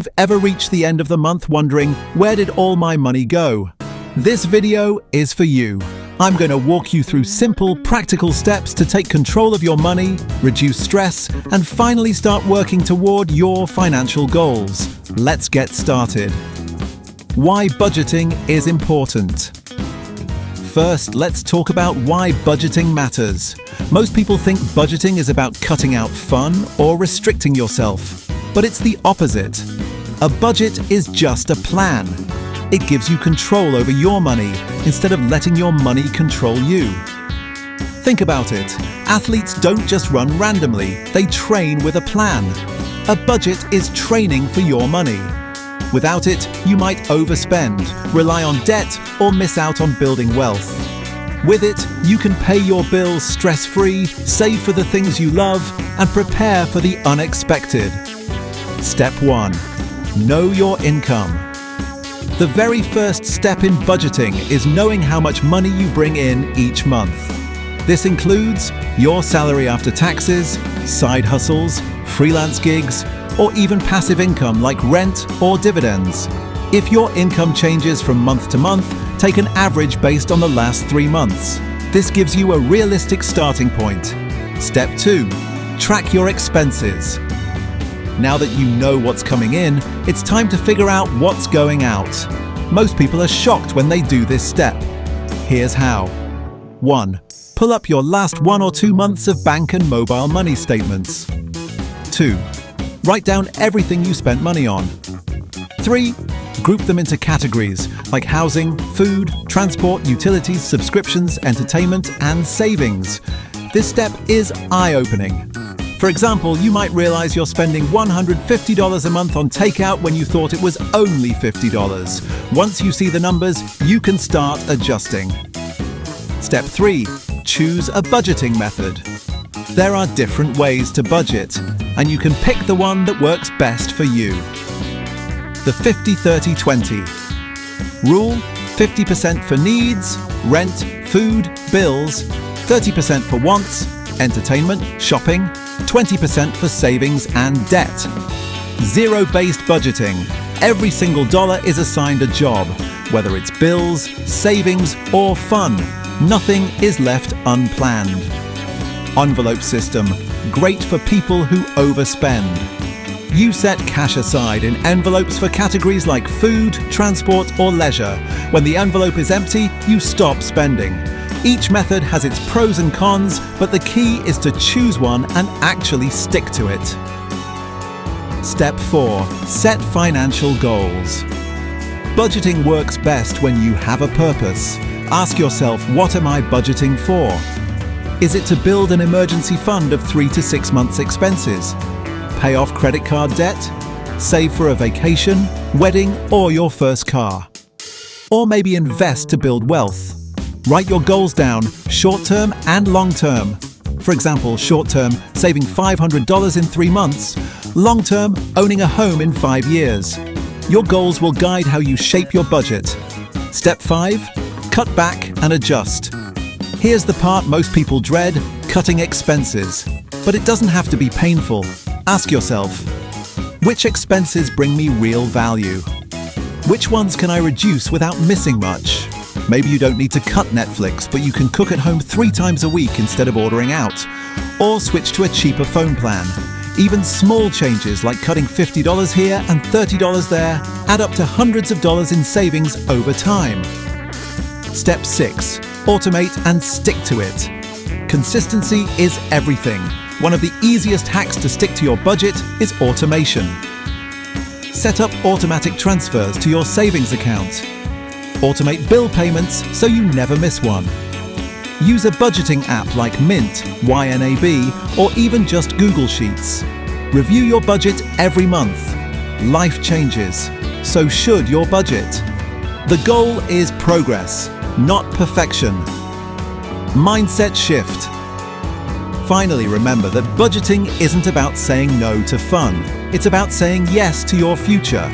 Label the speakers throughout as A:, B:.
A: You've ever reached the end of the month wondering, where did all my money go? This video is for you. I'm going to walk you through simple, practical steps to take control of your money, reduce stress, and finally start working toward your financial goals. Let's get started. Why budgeting is important. First, let's talk about why budgeting matters. Most people think budgeting is about cutting out fun or restricting yourself, but it's the opposite. A budget is just a plan. It gives you control over your money instead of letting your money control you. Think about it. Athletes don't just run randomly, they train with a plan. A budget is training for your money. Without it, you might overspend, rely on debt, or miss out on building wealth. With it, you can pay your bills stress-free, save for the things you love, and prepare for the unexpected. Step 1. Know your income. The very first step in budgeting is knowing how much money you bring in each month. This includes your salary after taxes, side hustles, freelance gigs, or even passive income like rent or dividends. If your income changes from month to month, take an average based on the last 3 months. This gives you a realistic starting point. Step 2. Track your expenses. Now that you know what's coming in, it's time to figure out what's going out. Most people are shocked when they do this step. Here's how. 1. Pull up your last 1 or 2 months of bank and mobile money statements. 2. Write down everything you spent money on. 3. Group them into categories like housing, food, transport, utilities, subscriptions, entertainment, and savings. This step is eye-opening. For example, you might realize you're spending $150 a month on takeout when you thought it was only $50. Once you see the numbers, you can start adjusting. Step 3. Choose a budgeting method. There are different ways to budget, and you can pick the one that works best for you. The 50-30-20 rule: 50% for needs, rent, food, bills, 30% for wants, entertainment, shopping, 20% for savings and debt. Zero-based budgeting. Every single dollar is assigned a job, whether it's bills, savings, or fun. Nothing is left unplanned. Envelope system. Great for people who overspend. You set cash aside in envelopes for categories like food, transport, or leisure. When the envelope is empty, you stop spending. Each method has its pros and cons, but the key is to choose one and actually stick to it. Step 4. Set financial goals. Budgeting works best when you have a purpose. Ask yourself, what am I budgeting for? Is it to build an emergency fund of 3 to 6 months' expenses? Pay off credit card debt? Save for a vacation, wedding, or your first car? Or maybe invest to build wealth? Write your goals down, short-term and long-term. For example, short-term, saving $500 in 3 months. Long-term, owning a home in 5 years. Your goals will guide how you shape your budget. Step 5. Cut back and adjust. Here's the part most people dread: cutting expenses. But it doesn't have to be painful. Ask yourself, which expenses bring me real value? Which ones can I reduce without missing much? Maybe you don't need to cut Netflix, but you can cook at home 3 times a week instead of ordering out. Or switch to a cheaper phone plan. Even small changes like cutting $50 here and $30 there add up to hundreds of dollars in savings over time. Step 6. Automate and stick to it. Consistency is everything. One of the easiest hacks to stick to your budget is automation. Set up automatic transfers to your savings account. Automate bill payments so you never miss one. Use a budgeting app like Mint, YNAB, or even just Google Sheets. Review your budget every month. Life changes, so should your budget. The goal is progress, not perfection. Mindset shift. Finally, remember that budgeting isn't about saying no to fun. It's about saying yes to your future.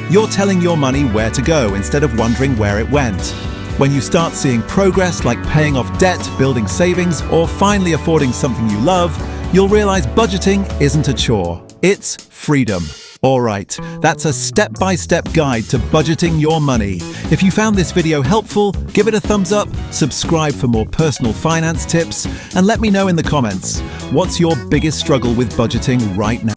A: You're telling your money where to go instead of wondering where it went. When you start seeing progress like paying off debt, building savings, or finally affording something you love, you'll realize budgeting isn't a chore. It's freedom. Alright, that's a step-by-step guide to budgeting your money. If you found this video helpful, give it a thumbs up, subscribe for more personal finance tips, and let me know in the comments, what's your biggest struggle with budgeting right now?